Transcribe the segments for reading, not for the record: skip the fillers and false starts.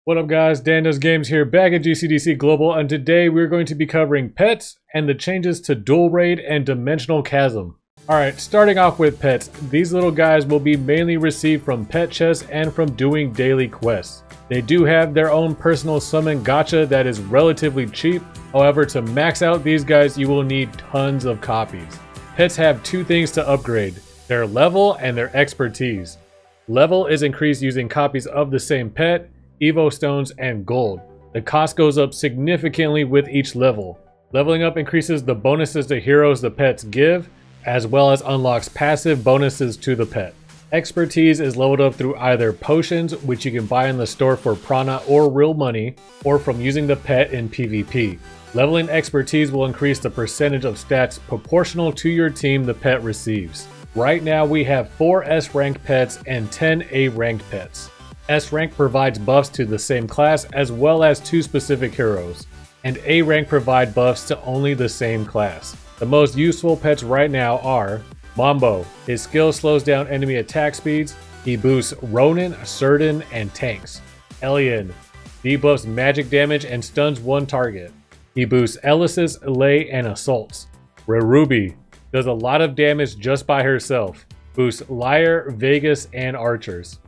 What up guys, Dan Does Games here, back at GCDC Global, and today we're going to be covering pets and the changes to Dual Raid and Dimensional Chasm. Alright, starting off with pets, these little guys will be mainly received from pet chests and from doing daily quests. They do have their own personal summon gacha that is relatively cheap, however to max out these guys you will need tons of copies. Pets have two things to upgrade, their level and their expertise. Level is increased using copies of the same pet, Evo stones, and gold. The cost goes up significantly with each level. Leveling up increases the bonuses to heroes the pets give, as well as unlocks passive bonuses to the pet. Expertise is leveled up through either potions, which you can buy in the store for prana or real money, or from using the pet in PvP. Leveling expertise will increase the percentage of stats proportional to your team the pet receives. Right now we have 4 S ranked pets and 10 A ranked pets. S rank provides buffs to the same class as well as 2 specific heroes, and A rank provide buffs to only the same class. The most useful pets right now are Mambo. His skill slows down enemy attack speeds. He boosts Ronin, Certain, and tanks. Elian debuffs magic damage and stuns one target. He boosts Elisis, Lay, and assaults. Ruby does a lot of damage just by herself. Boosts Lyre, Vegas, and archers.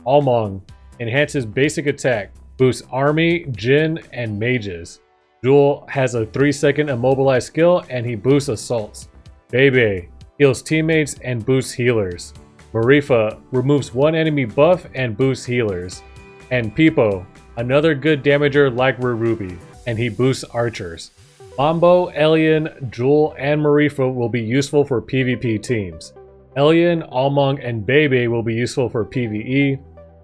Almong enhances basic attack, boosts army, Jin, and mages. Jewel has a 3-second immobilize skill and he boosts assaults. Bebe heals teammates and boosts healers. Marifa removes one enemy buff and boosts healers. And Pipo, another good damager like Ruby, and he boosts archers. Mambo, Elian, Jewel, and Marifa will be useful for PvP teams. Elian, Almong, and Bebe will be useful for PvE,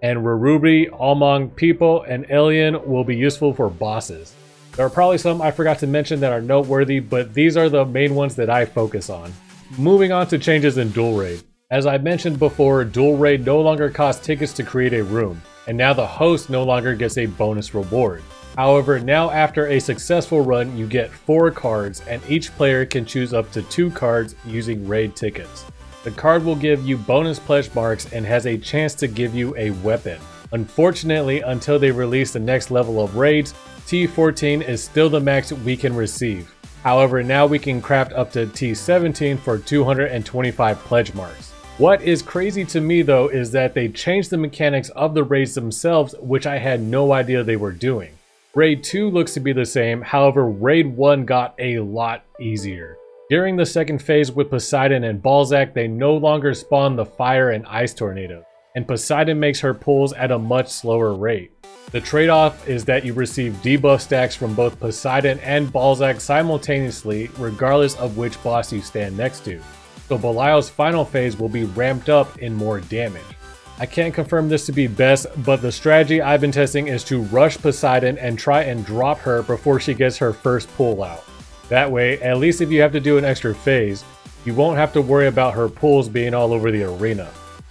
and Ruby, Almong, Pipo, and Elian will be useful for bosses. There are probably some I forgot to mention that are noteworthy, but these are the main ones that I focus on. Moving on to changes in Dual Raid. As I mentioned before, Dual Raid no longer costs tickets to create a room, and now the host no longer gets a bonus reward. However, now after a successful run, you get 4 cards, and each player can choose up to 2 cards using raid tickets. The card will give you bonus pledge marks and has a chance to give you a weapon. Unfortunately, until they release the next level of raids, T14 is still the max we can receive. However, now we can craft up to T17 for 225 pledge marks. What is crazy to me though is that they changed the mechanics of the raids themselves, which I had no idea they were doing. Raid 2 looks to be the same, however Raid 1 got a lot easier. During the second phase with Poseidon and Balzac, they no longer spawn the fire and ice tornado, and Poseidon makes her pulls at a much slower rate. The trade-off is that you receive debuff stacks from both Poseidon and Balzac simultaneously, regardless of which boss you stand next to. So Belial's final phase will be ramped up in more damage. I can't confirm this to be best, but the strategy I've been testing is to rush Poseidon and try and drop her before she gets her first pull out. That way, at least if you have to do an extra phase, you won't have to worry about her pulls being all over the arena.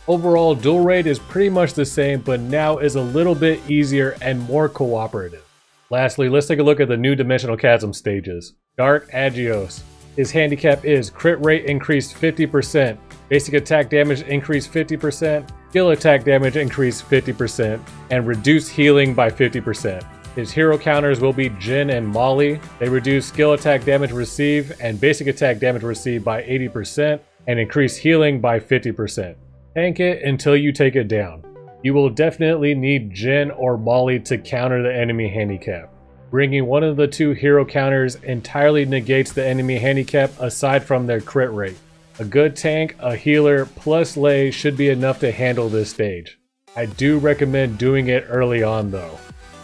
Overall, Dual Raid is pretty much the same, but now is a little bit easier and more cooperative. Lastly, let's take a look at the new Dimensional Chasm stages. Dark Agios. His handicap is crit rate increased 50%, basic attack damage increased 50%, skill attack damage increased 50%, and reduced healing by 50%. His hero counters will be Jin and Molly. They reduce skill attack damage received and basic attack damage received by 80% and increase healing by 50%. Tank it until you take it down. You will definitely need Jin or Molly to counter the enemy handicap. Bringing one of the 2 hero counters entirely negates the enemy handicap aside from their crit rate. A good tank, a healer, plus Lay should be enough to handle this stage. I do recommend doing it early on though.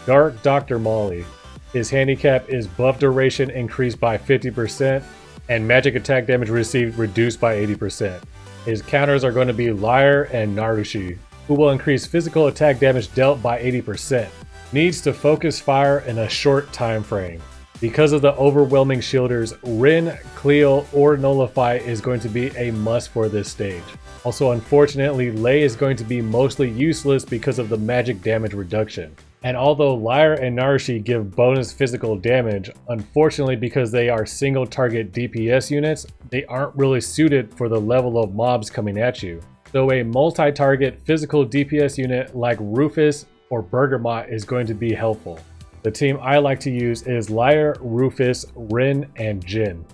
Dark Dr. Molly. His handicap is buff duration increased by 50% and magic attack damage received reduced by 80%. His counters are going to be Lyre and Narushi, who will increase physical attack damage dealt by 80%. Needs to focus fire in a short time frame. Because of the overwhelming shielders, Rin, Cleo, or Nullify is going to be a must for this stage. Also, unfortunately, Lay is going to be mostly useless because of the magic damage reduction. And although Lyre and Narushi give bonus physical damage, unfortunately because they are single target DPS units, they aren't really suited for the level of mobs coming at you. So a multi-target physical DPS unit like Rufus, or Bergamot is going to be helpful. The team I like to use is Lyre, Rufus, Rin, and Jin.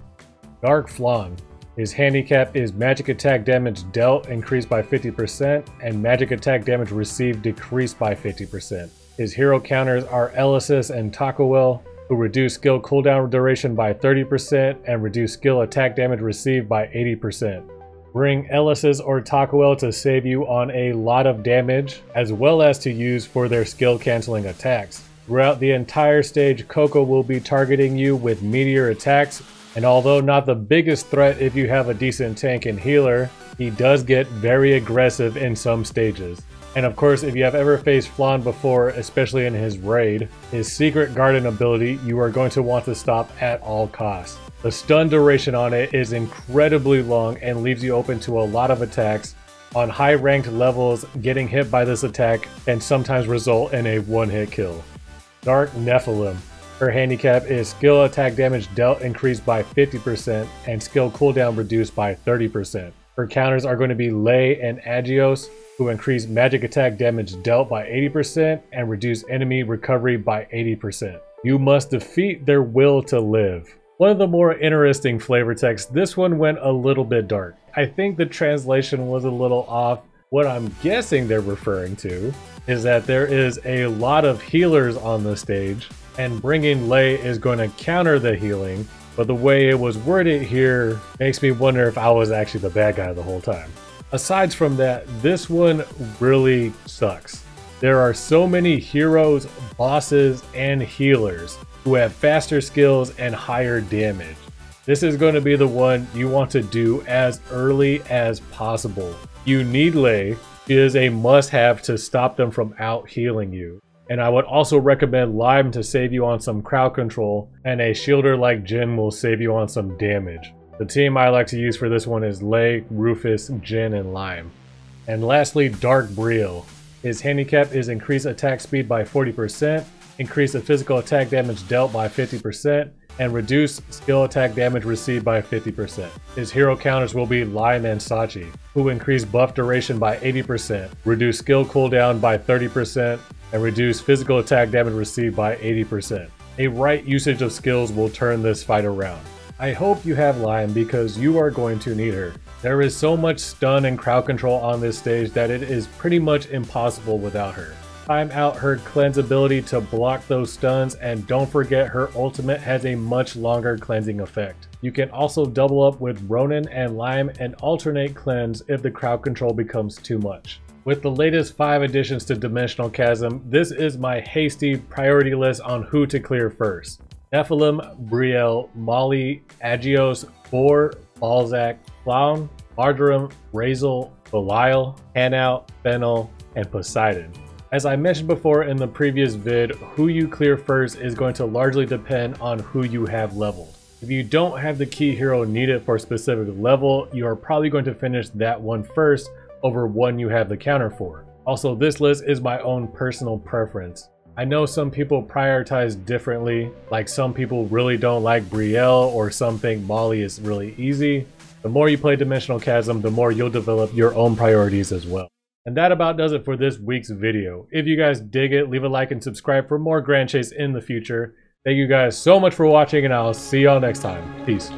Dark Flan. His handicap is magic attack damage dealt increased by 50% and magic attack damage received decreased by 50%. His hero counters are Elysis and Takawel, who reduce skill cooldown duration by 30% and reduce skill attack damage received by 80%. Bring Elysis or Takawel to save you on a lot of damage, as well as to use for their skill canceling attacks. Throughout the entire stage, Coco will be targeting you with meteor attacks, and although not the biggest threat if you have a decent tank and healer, he does get very aggressive in some stages. And of course, if you have ever faced Flan before, especially in his raid, his Secret Garden ability you are going to want to stop at all costs. The stun duration on it is incredibly long and leaves you open to a lot of attacks. On high ranked levels, getting hit by this attack can sometimes result in a one-hit kill. Dark Nephilim. Her handicap is skill attack damage dealt increased by 50% and skill cooldown reduced by 30%. Her counters are going to be Lei and Agios, who increase magic attack damage dealt by 80% and reduce enemy recovery by 80%. You must defeat their will to live. One of the more interesting flavor texts, this one went a little bit dark. I think the translation was a little off. What I'm guessing they're referring to is that there is a lot of healers on the stage, and bringing Lei is going to counter the healing, but the way it was worded here makes me wonder if I was actually the bad guy the whole time. Aside from that, this one really sucks. There are so many heroes, bosses, and healers who have faster skills and higher damage. This is going to be the one you want to do as early as possible. You need Lei. She is a must-have to stop them from out-healing you. And I would also recommend Lime to save you on some crowd control, and a shielder like Jin will save you on some damage. The team I like to use for this one is Lei, Rufus, Jin, and Lime. And lastly, Dark Brielle. His handicap is increase attack speed by 40%, increase the physical attack damage dealt by 50%, and reduce skill attack damage received by 50%. His hero counters will be Lime and Sachi, who increase buff duration by 80%, reduce skill cooldown by 30%, and reduce physical attack damage received by 80%. A right usage of skills will turn this fight around. I hope you have Lime because you are going to need her. There is so much stun and crowd control on this stage that it is pretty much impossible without her. Time out her cleanse ability to block those stuns, and don't forget her ultimate has a much longer cleansing effect. You can also double up with Ronin and Lime and alternate cleanse if the crowd control becomes too much. With the latest 5 additions to Dimensional Chasm, this is my hasty priority list on who to clear first. Nephilim, Brielle, Molly, Agios, Boar, Balzac, Clown, Marjoram, Razel, Belial, Hanout, Fennel, and Poseidon. As I mentioned before in the previous vid, who you clear first is going to largely depend on who you have leveled. If you don't have the key hero needed for a specific level, you are probably going to finish that one first over one you have the counter for. Also, this list is my own personal preference. I know some people prioritize differently, like some people really don't like Brielle or some think Molly is really easy. The more you play Dimensional Chasm, the more you'll develop your own priorities as well. And that about does it for this week's video. If you guys dig it, leave a like and subscribe for more Grand Chase in the future. Thank you guys so much for watching, and I'll see y'all next time. Peace.